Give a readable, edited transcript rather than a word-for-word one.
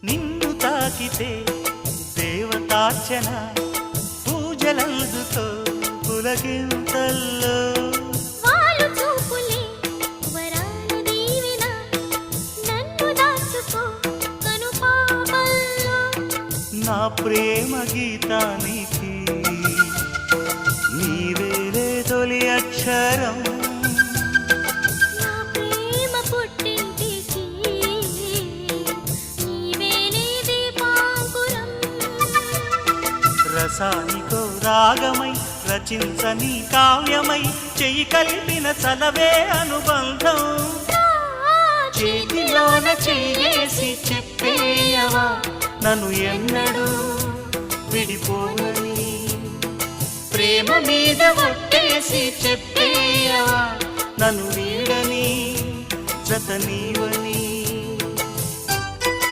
నిన్ను తాకితే దేవతార్చన పూజలందుతో పులకింతల్లో వాళ్ళు చూపులే వరాల దీవెన నన్ను దాచుకో కనుపాపల్లో నా ప్రేమ గీతానికి నీవేలే తొలి అక్షరం నా ప్రేమ పుట్టింటికి నీవేలే దీపాంకురం రసానికో రాగమై రచించని కావ్యమై చెయ్యి కలిపిన చలవే అనుబంధం చేతిలోన చెయ్యేసి చెప్పేయవా నన్ను ఎన్నడూ విడిపోనని ప్రేమ మీద ఒట్టేసి చెప్పేయవా నన్ను వీడని జత నీవని